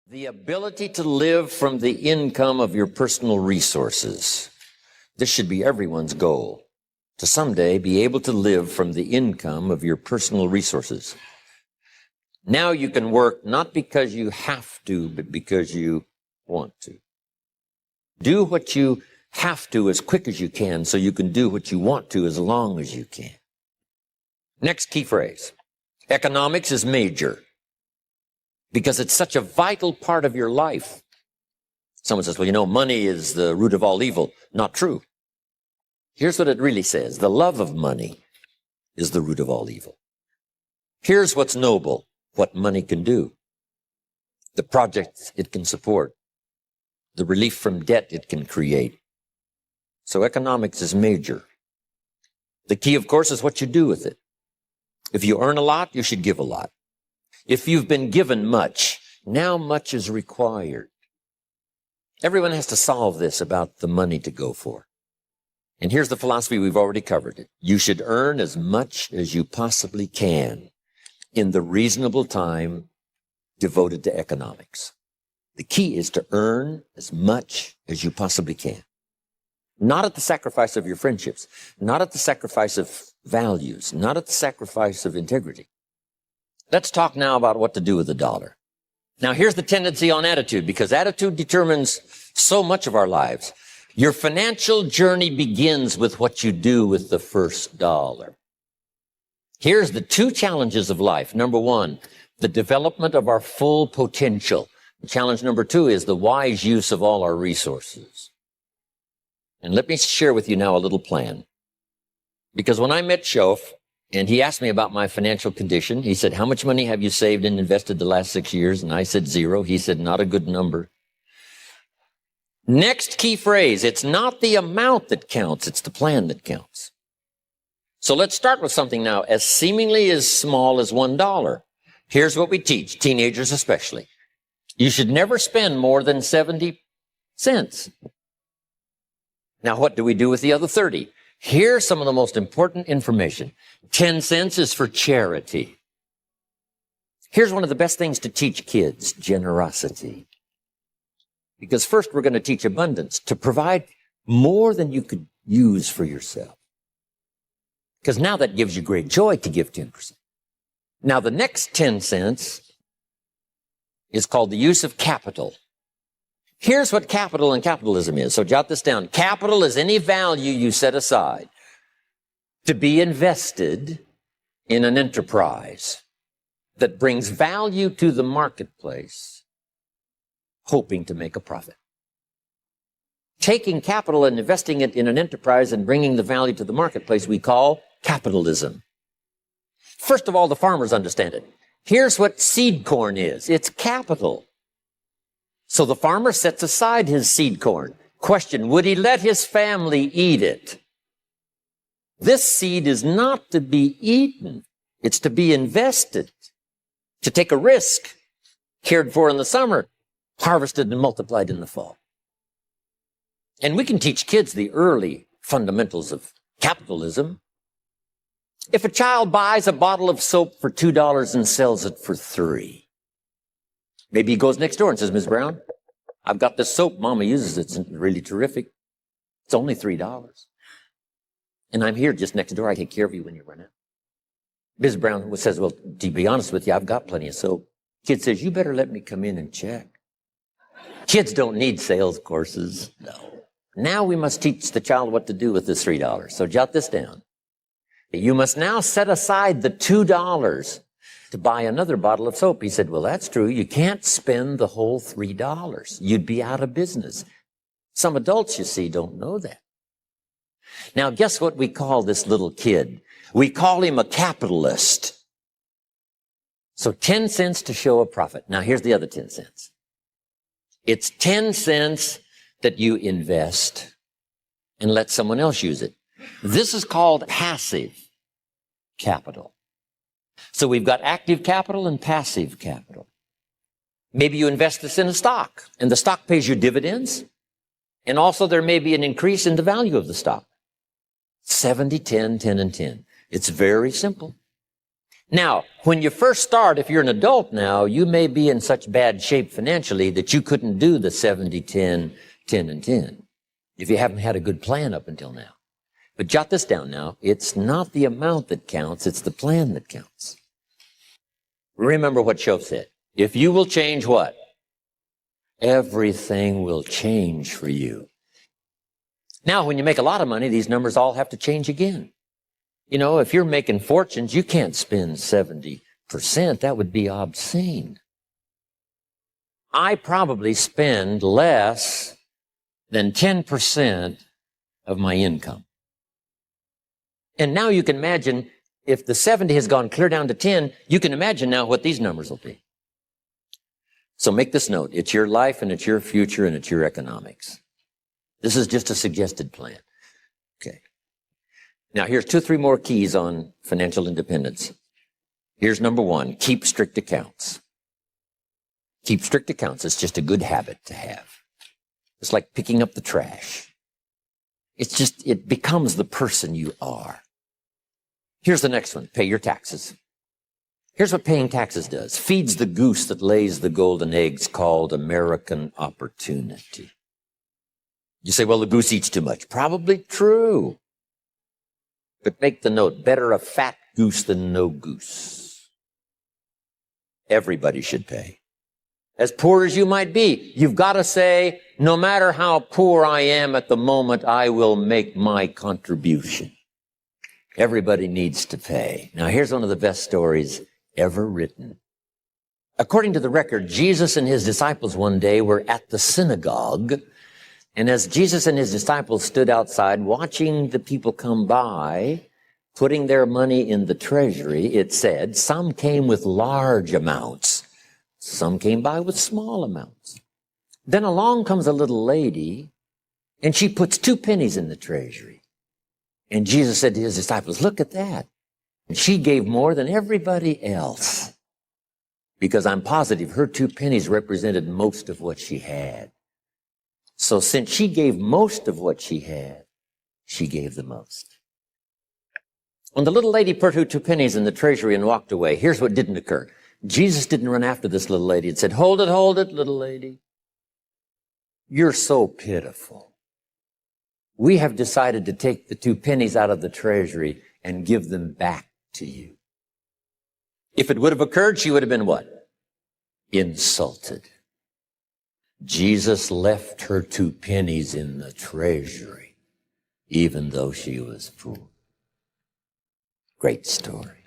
The ability to live from the income of your personal resources. This should be everyone's goal, to someday be able to live from the income of your personal resources. Now you can work not because you have to, but because you want to. Do what you have to as quick as you can so you can do what you want to as long as you can. Next key phrase. Economics is major because it's such a vital part of your life. Someone says, well, money is the root of all evil. Not true. Here's what it really says. The love of money is the root of all evil. Here's what's noble, what money can do. The projects it can support. The relief from debt it can create. So economics is major. The key, of course, is what you do with it. If you earn a lot, you should give a lot. If you've been given much, now much is required. Everyone has to solve this about the money to go for. And here's the philosophy, we've already covered it. You should earn as much as you possibly can in the reasonable time devoted to economics. The key is to earn as much as you possibly can. Not at the sacrifice of your friendships, not at the sacrifice of values, not at the sacrifice of integrity. Let's talk now about what to do with the dollar. Now, here's the tendency on attitude, because attitude determines so much of our lives. Your financial journey begins with what you do with the first dollar. Here's the two challenges of life. Number one, the development of our full potential. Challenge number two is the wise use of all our resources. And let me share with you now a little plan. Because when I met Shoaff, and he asked me about my financial condition, he said, how much money have you saved and invested the last 6 years? And I said 0. He said, not a good number. Next key phrase, it's not the amount that counts, it's the plan that counts. So let's start with something now as seemingly as small as $1. Here's what we teach, teenagers especially. You should never spend more than 70 cents. Now, what do we do with the other 30? Here's some of the most important information. 10 cents is for charity. Here's one of the best things to teach kids, generosity. Because first we're going to teach abundance, to provide more than you could use for yourself. Because now that gives you great joy to give 10%. Now the next 10 cents is called the use of capital. Here's what capital and capitalism is. So jot this down. Capital is any value you set aside to be invested in an enterprise that brings value to the marketplace, hoping to make a profit. Taking capital and investing it in an enterprise and bringing the value to the marketplace we call capitalism. First of all, the farmers understand it. Here's what seed corn is. It's capital. So the farmer sets aside his seed corn. Question, would he let his family eat it? This seed is not to be eaten. It's to be invested, to take a risk, cared for in the summer, harvested and multiplied in the fall. And we can teach kids the early fundamentals of capitalism. If a child buys a bottle of soap for $2 and sells it for $3, maybe he goes next door and says, Ms. Brown, I've got this soap. Mama uses it. It's really terrific. It's only $3. And I'm here just next door. I take care of you when you run out. Ms. Brown says, well, to be honest with you, I've got plenty of soap. Kid says, you better let me come in and check. Kids don't need sales courses. No. Now we must teach the child what to do with this $3. So jot this down. You must now set aside the $2 to buy another bottle of soap. He said, well, that's true. You can't spend the whole $3. You'd be out of business. Some adults, you see, don't know that. Now, guess what we call this little kid? We call him a capitalist. So 10 cents to show a profit. Now, here's the other 10 cents. It's 10 cents that you invest and let someone else use it. This is called passive capital. So we've got active capital and passive capital. Maybe you invest this in a stock, and the stock pays you dividends, and also there may be an increase in the value of the stock. 70, 10, 10, and 10. It's very simple. Now, when you first start, if you're an adult now, you may be in such bad shape financially that you couldn't do the 70, 10, 10, and 10 if you haven't had a good plan up until now. But jot this down now. It's not the amount that counts. It's the plan that counts. Remember what Shoaff said. If you will change what? Everything will change for you. Now, when you make a lot of money, these numbers all have to change again. You know, if you're making fortunes, you can't spend 70%. That would be obscene. I probably spend less than 10% of my income. And now you can imagine if the 70 has gone clear down to 10, you can imagine now what these numbers will be. So make this note. It's your life and it's your future and it's your economics. This is just a suggested plan. Okay. Now here's 2 or 3 more keys on financial independence. Here's number 1. Keep strict accounts. Keep strict accounts. It's just a good habit to have. It's like picking up the trash. It becomes the person you are. Here's the next one. Pay your taxes. Here's what paying taxes does. Feeds the goose that lays the golden eggs called American opportunity. You say, well, the goose eats too much. Probably true. But make the note, better a fat goose than no goose. Everybody should pay. As poor as you might be, you've got to say, no matter how poor I am at the moment, I will make my contribution. Everybody needs to pay. Now, here's one of the best stories ever written. According to the record, Jesus and his disciples one day were at the synagogue, and as Jesus and his disciples stood outside watching the people come by, putting their money in the treasury, it said, some came with large amounts. Some came by with small amounts. Then along comes a little lady, and she puts 2 pennies in the treasury. And Jesus said to his disciples, look at that. And she gave more than everybody else, because I'm positive her 2 pennies represented most of what she had. So since she gave most of what she had, she gave the most. When the little lady put her 2 pennies in the treasury and walked away, here's what didn't occur. Jesus didn't run after this little lady and said, hold it, little lady. You're so pitiful. We have decided to take the 2 pennies out of the treasury and give them back to you. If it would have occurred, she would have been what? Insulted. Jesus left her 2 pennies in the treasury, even though she was poor. Great story.